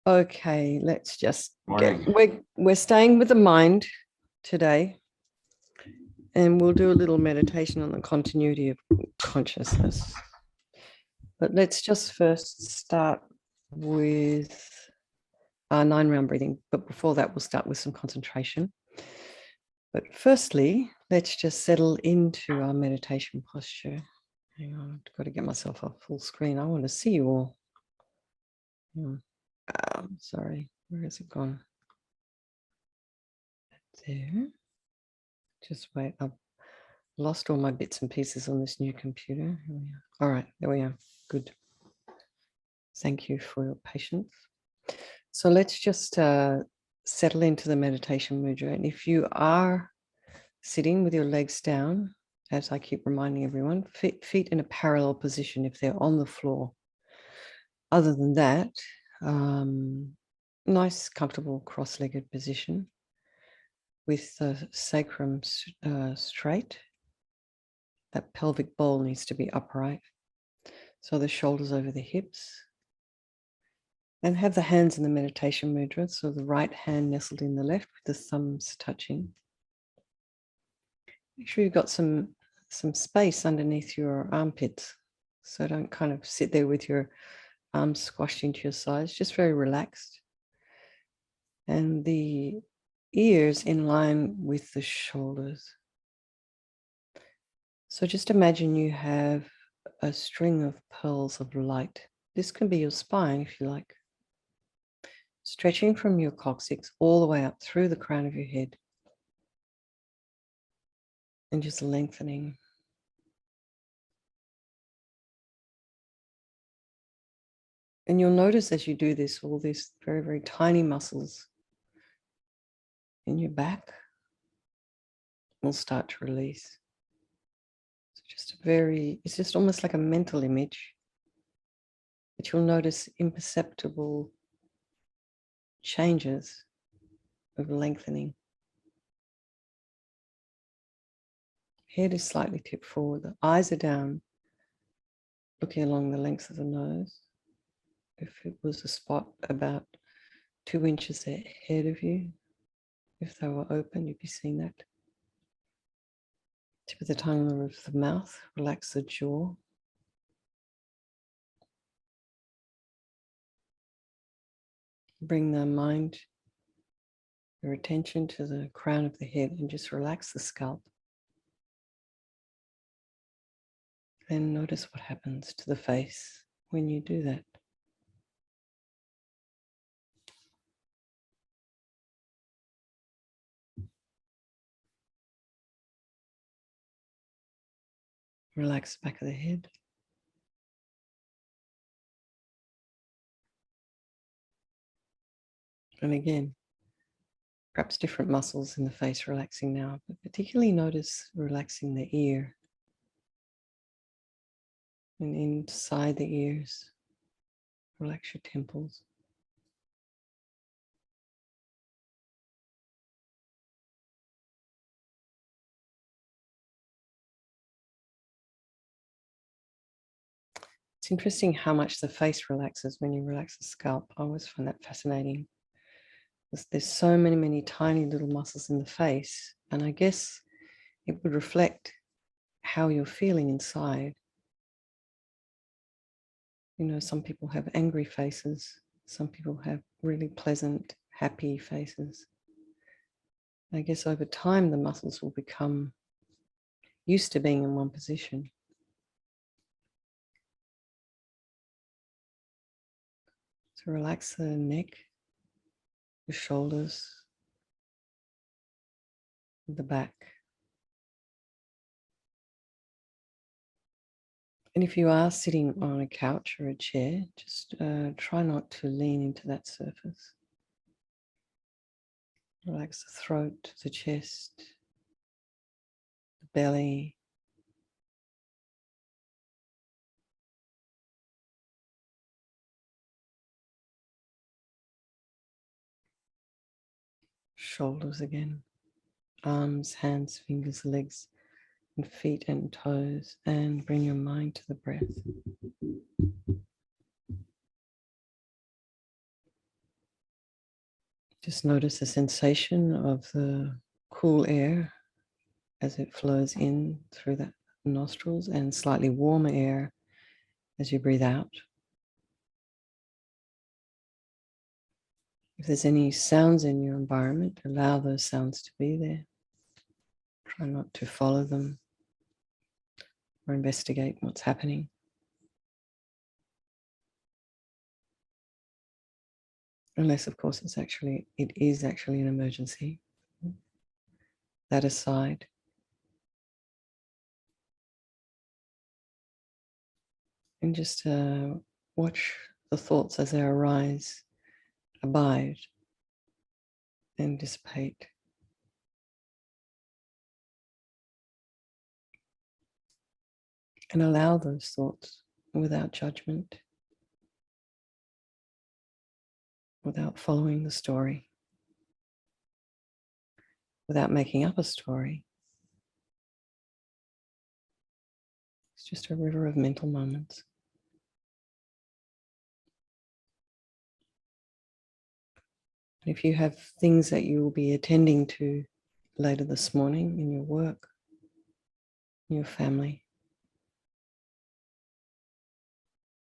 Okay, let's just Morning. we're staying with the mind today, and we'll do a little meditation on the continuity of consciousness. But let's just first start with our 9-round breathing. But before that, we'll start with some concentration. But firstly, let's just settle into our meditation posture. Hang on, I've got to get myself off full screen. I want to see you all. Sorry, where has it gone? There. Just wait. I've lost all my bits and pieces on this new computer. Here we are. All right, there we are. Good. Thank you for your patience. So let's just settle into the meditation mudra. And if you are sitting with your legs down, as I keep reminding everyone, feet in a parallel position if they're on the floor. Other than that, nice, comfortable cross-legged position with the sacrum straight. That pelvic bowl needs to be upright. So the shoulders over the hips. And have the hands in the meditation mudra. So the right hand nestled in the left with the thumbs touching. Make sure you've got some space underneath your armpits. So don't kind of sit there with your arms squashed into your sides, just very relaxed. And the ears in line with the shoulders. So just imagine you have a string of pearls of light. This can be your spine if you like. Stretching from your coccyx all the way up through the crown of your head. And just lengthening. And you'll notice as you do this, all these very, very tiny muscles in your back will start to release. It's just almost like a mental image, but you'll notice imperceptible changes of lengthening. Head is slightly tipped forward, the eyes are down, looking along the length of the nose. If it was a spot about 2 inches ahead of you, if they were open, you'd be seeing that. Tip of the tongue on the roof of the mouth, relax the jaw. Bring the mind, your attention to the crown of the head and just relax the scalp. Then notice what happens to the face when you do that. Relax the back of the head. And again, perhaps different muscles in the face relaxing now, but particularly notice relaxing the ear and inside the ears. Relax your temples. It's interesting how much the face relaxes when you relax the scalp. I always find that fascinating. There's so many tiny little muscles in the face, and I guess it would reflect how you're feeling inside. You know, some people have angry faces. Some people have really pleasant, happy faces. I guess over time, the muscles will become used to being in one position. So relax the neck, the shoulders, the back. And if you are sitting on a couch or a chair, just try not to lean into that surface. Relax the throat, the chest, the belly. Shoulders again. Arms, hands, fingers, legs, and feet and toes. And bring your mind to the breath. Just notice the sensation of the cool air as it flows in through the nostrils and slightly warmer air as you breathe out. If there's any sounds in your environment, allow those sounds to be there. Try not to follow them or investigate what's happening. Unless, of course, it is actually an emergency. That aside, and just watch the thoughts as they arise, abide, and dissipate. And allow those thoughts without judgment, without following the story, without making up a story. It's just a river of mental moments. If you have things that you will be attending to later this morning in your work, in your family,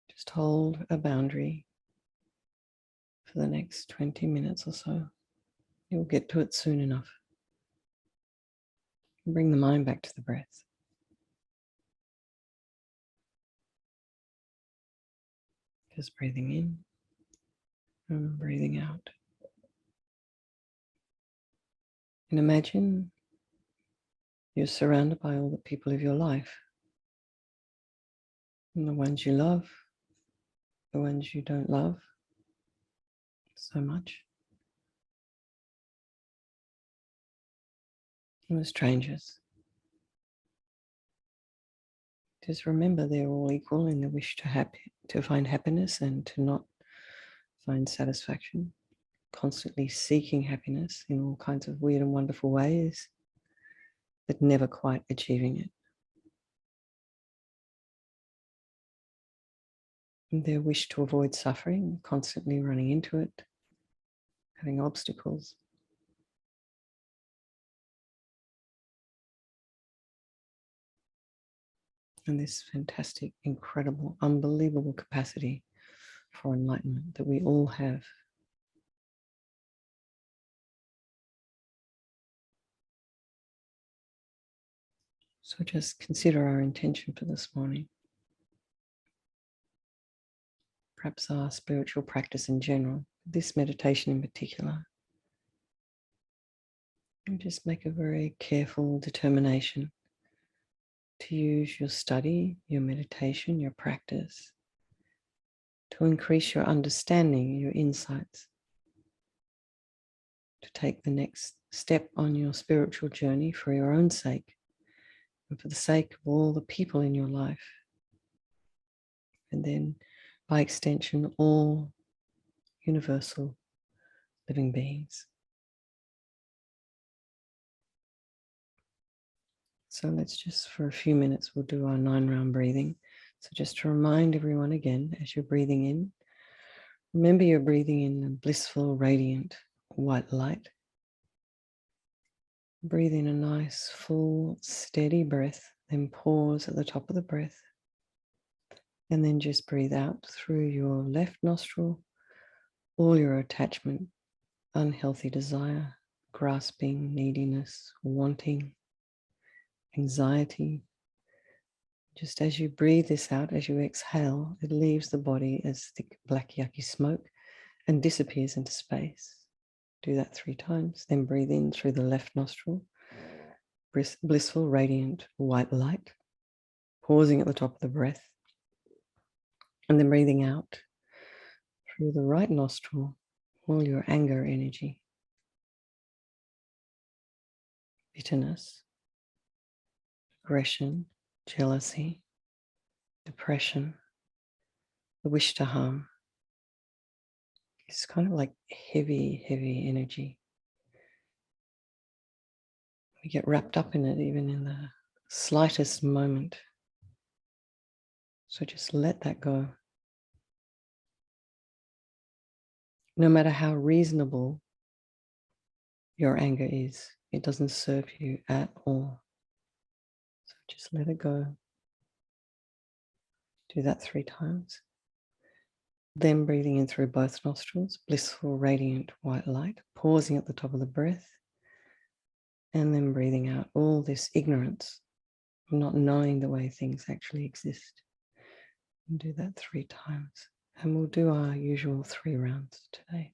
just hold a boundary for the next 20 minutes or so. You'll get to it soon enough. Bring the mind back to the breath. Just breathing in and breathing out. And imagine you're surrounded by all the people of your life. And the ones you love, the ones you don't love so much, and the strangers. Just remember they're all equal in the wish to find happiness and to not find satisfaction, constantly seeking happiness in all kinds of weird and wonderful ways, but never quite achieving it. And their wish to avoid suffering, constantly running into it, having obstacles. And this fantastic, incredible, unbelievable capacity for enlightenment that we all have. So just consider our intention for this morning. Perhaps our spiritual practice in general, this meditation in particular. And just make a very careful determination to use your study, your meditation, your practice to increase your understanding, your insights, to take the next step on your spiritual journey for your own sake and for the sake of all the people in your life. And then, by extension, all universal living beings. So let's just, for a few minutes, we'll do our 9-round breathing. So just to remind everyone again, as you're breathing in, remember you're breathing in a blissful, radiant, white light. Breathe in a nice, full, steady breath, then pause at the top of the breath. And then just breathe out through your left nostril, all your attachment, unhealthy desire, grasping, neediness, wanting, anxiety. Just as you breathe this out, as you exhale, it leaves the body as thick, black, yucky smoke and disappears into space. Do that 3 times. Then breathe in through the left nostril, blissful, radiant, white light, pausing at the top of the breath. And then breathing out through the right nostril, all your anger energy, bitterness, aggression, jealousy, depression, the wish to harm. It's kind of like heavy, heavy energy. We get wrapped up in it even in the slightest moment. So just let that go. No matter how reasonable your anger is. It doesn't serve you at all. So just let it go. Do that 3 times. Then breathing in through both nostrils, blissful, radiant white light, pausing at the top of the breath, and then breathing out all this ignorance, not knowing the way things actually exist. And do that 3 times. And we'll do our usual 3 rounds today.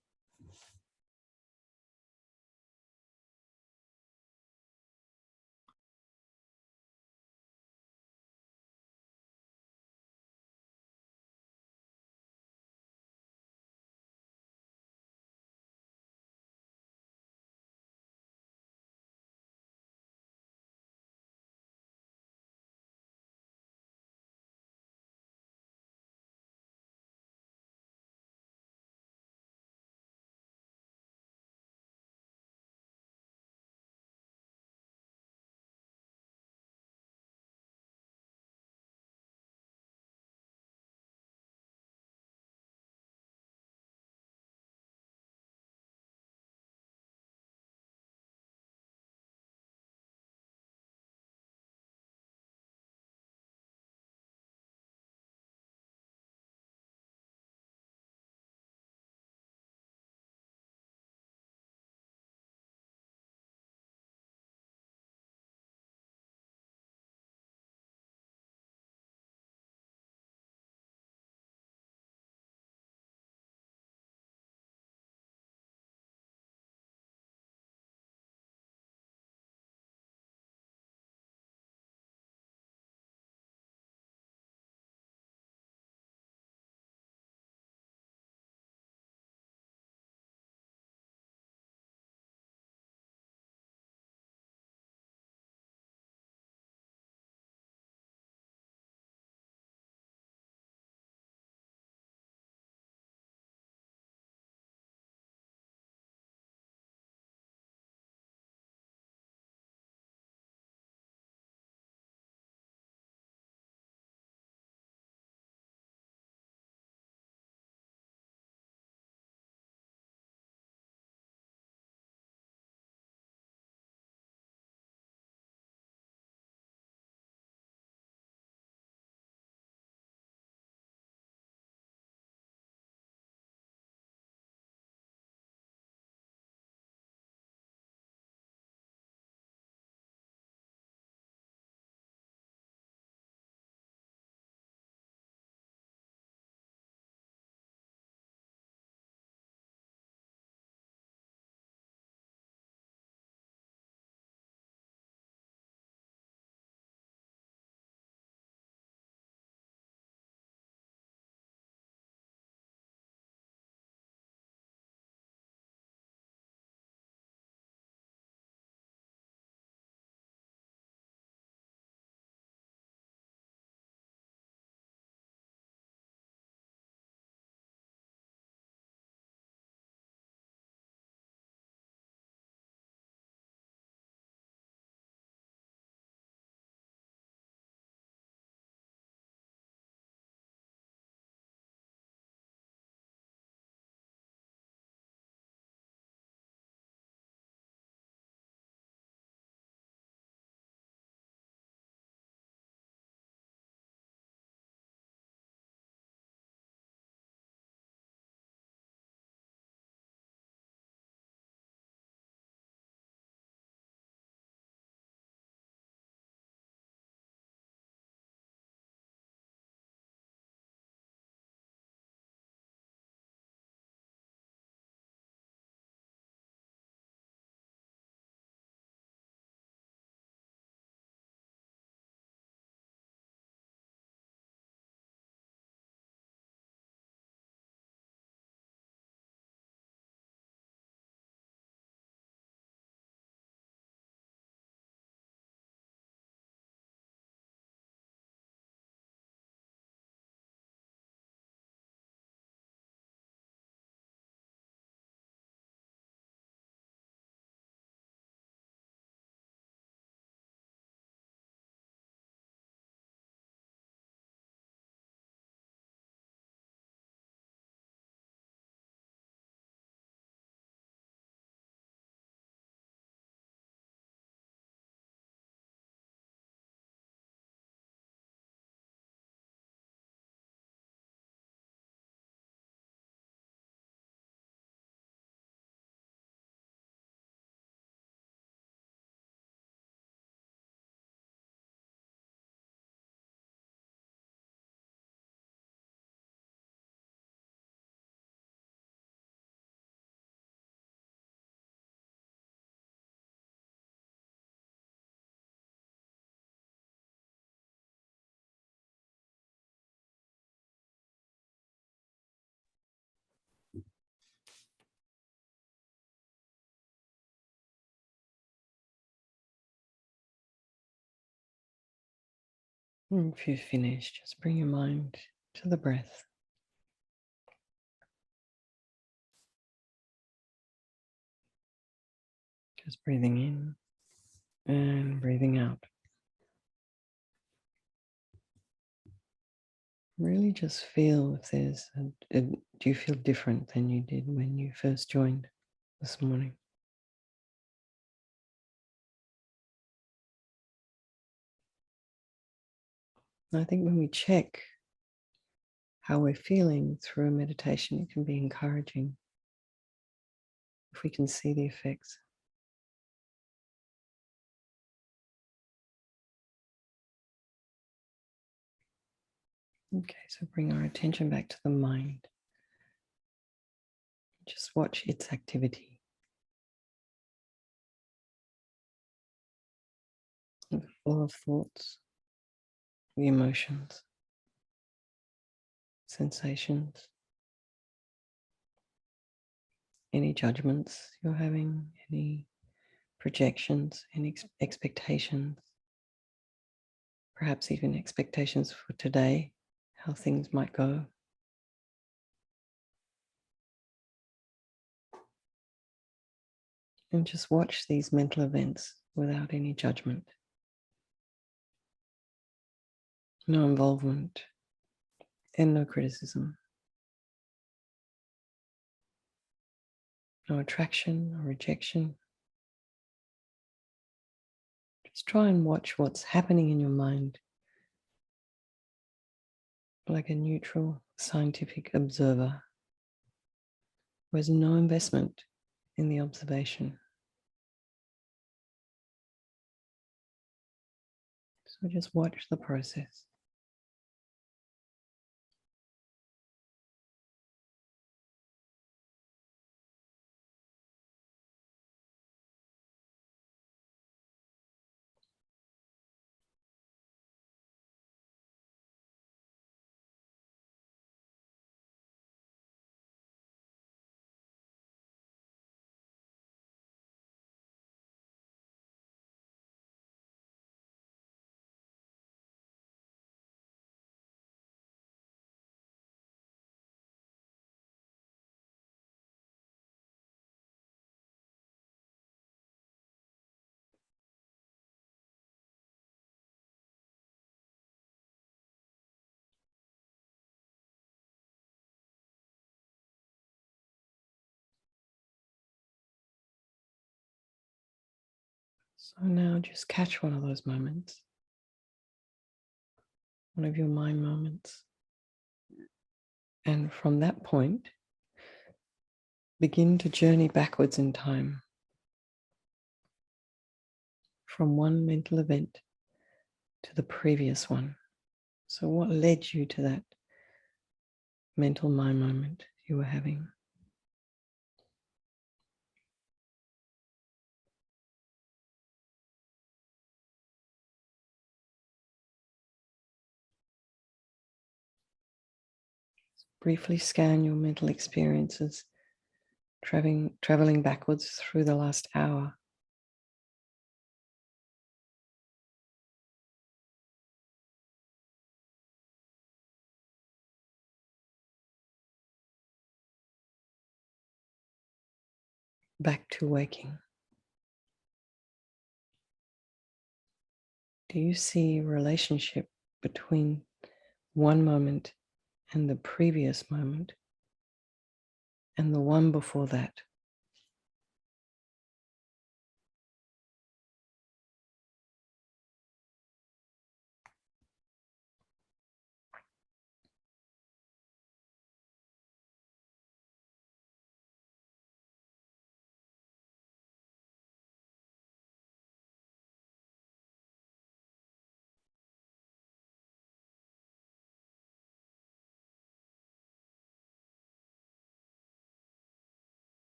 And if you've finished, just bring your mind to the breath. Just breathing in and breathing out. Really just feel if there's do you feel different than you did when you first joined this morning? And I think when we check how we're feeling through a meditation, it can be encouraging if we can see the effects. Okay, so bring our attention back to the mind. Just watch its activity. The flow of thoughts, the emotions, sensations, any judgments you're having, any projections, any expectations, perhaps even expectations for today, how things might go. And just watch these mental events without any judgment. No involvement and no criticism. No attraction or rejection. Just try and watch what's happening in your mind like a neutral scientific observer who has no investment in the observation. So just watch the process. So now just catch one of those moments, one of your mind moments. And from that point, begin to journey backwards in time from one mental event to the previous one. So what led you to that mental mind moment you were having? Briefly scan your mental experiences, traveling backwards through the last hour. Back to waking. Do you see a relationship between one moment and the previous moment and the one before that?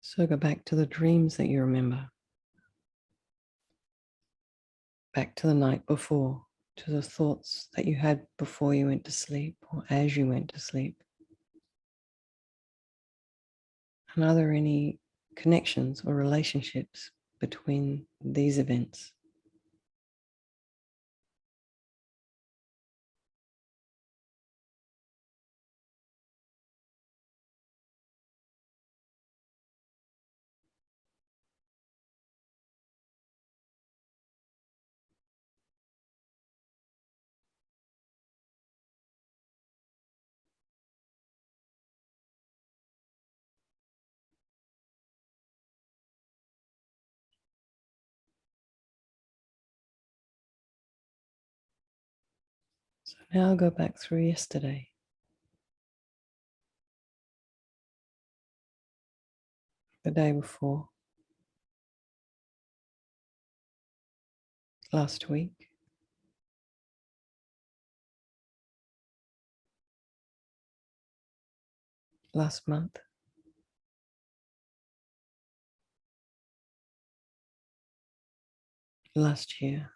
So go back to the dreams that you remember, back to the night before, to the thoughts that you had before you went to sleep or as you went to sleep. And are there any connections or relationships between these events? So now go back through yesterday, the day before, last week, last month, last year.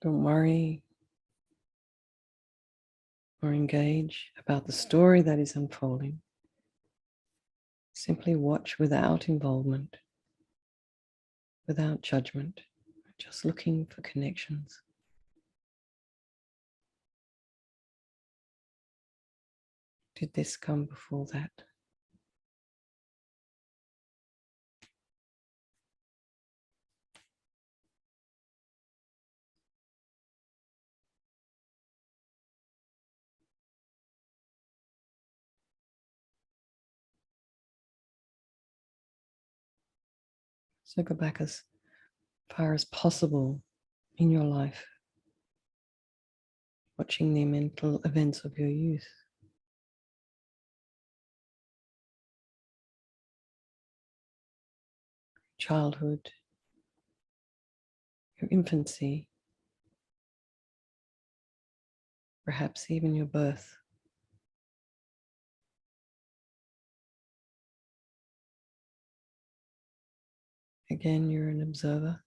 Don't worry or engage about the story that is unfolding. Simply watch without involvement, without judgment, just looking for connections. Did this come before that? So go back as far as possible in your life, watching the mental events of your youth. Childhood, your infancy, perhaps even your birth. Again, you're an observer.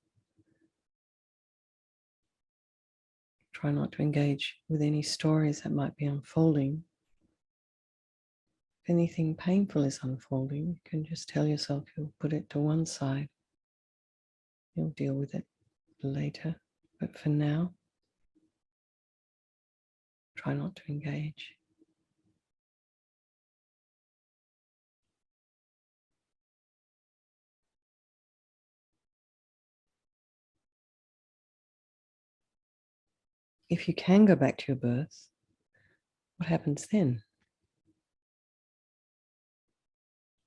Try not to engage with any stories that might be unfolding. If anything painful is unfolding, you can just tell yourself you'll put it to one side. You'll deal with it later. But for now, try not to engage. If you can go back to your birth, what happens then?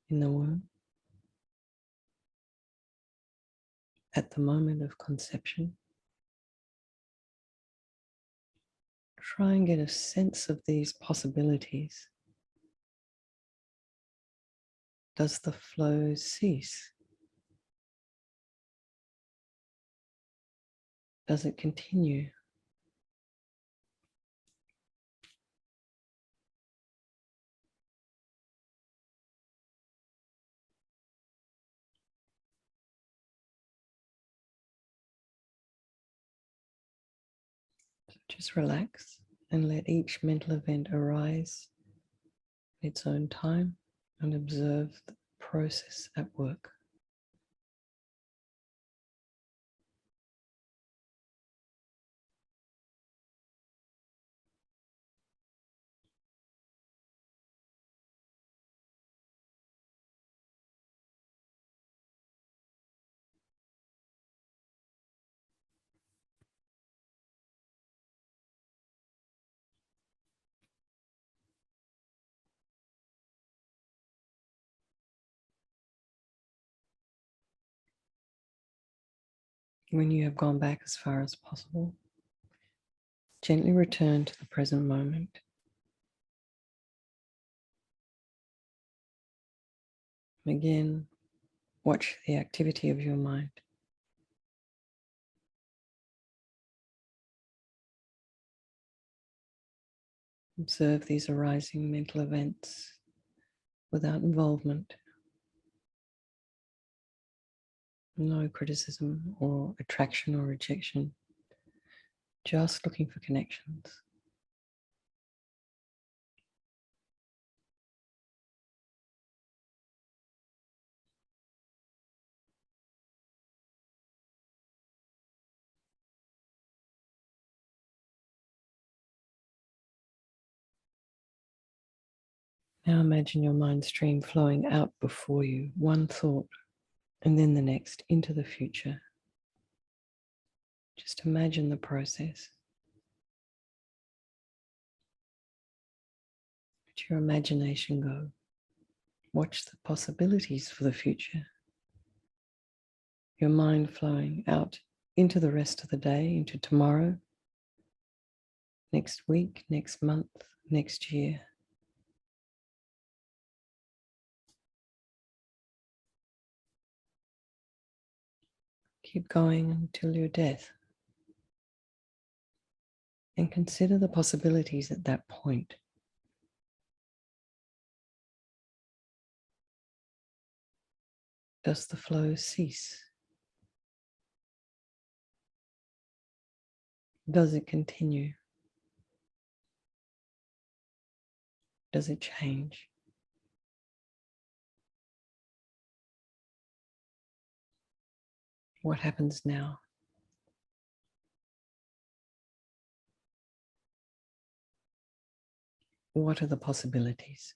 In the womb, at the moment of conception, try and get a sense of these possibilities. Does the flow cease? Does it continue? So just relax and let each mental event arise in its own time and observe the process at work. When you have gone back as far as possible, gently return to the present moment. Again, watch the activity of your mind. Observe these arising mental events without involvement, no criticism or attraction or rejection, just looking for connections. Now imagine your mind stream flowing out before you, one thought and then the next, into the future. Just imagine the process. Let your imagination go. Watch the possibilities for the future. Your mind flowing out into the rest of the day, into tomorrow, next week, next month, next year. Keep going until your death. And consider the possibilities at that point. Does the flow cease? Does it continue? Does it change? What happens now? What are the possibilities?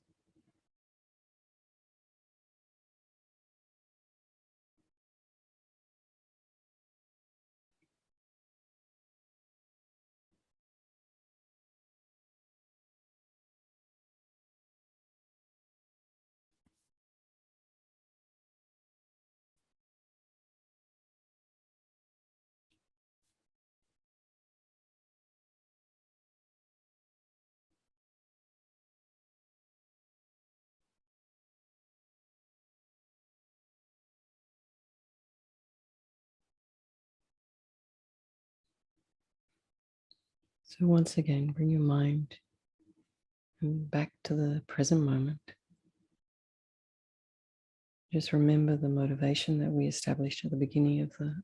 So once again, bring your mind back to the present moment. Just remember the motivation that we established at the beginning of the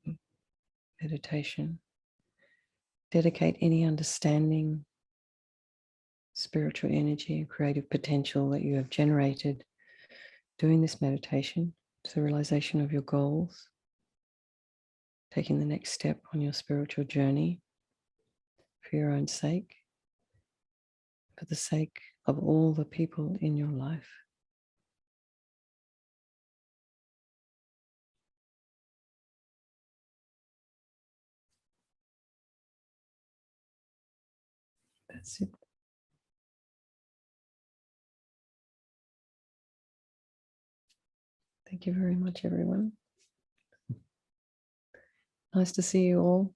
meditation. Dedicate any understanding, spiritual energy, creative potential that you have generated doing this meditation to the realization of your goals, taking the next step on your spiritual journey for your own sake, for the sake of all the people in your life. That's it. Thank you very much, everyone. Nice to see you all.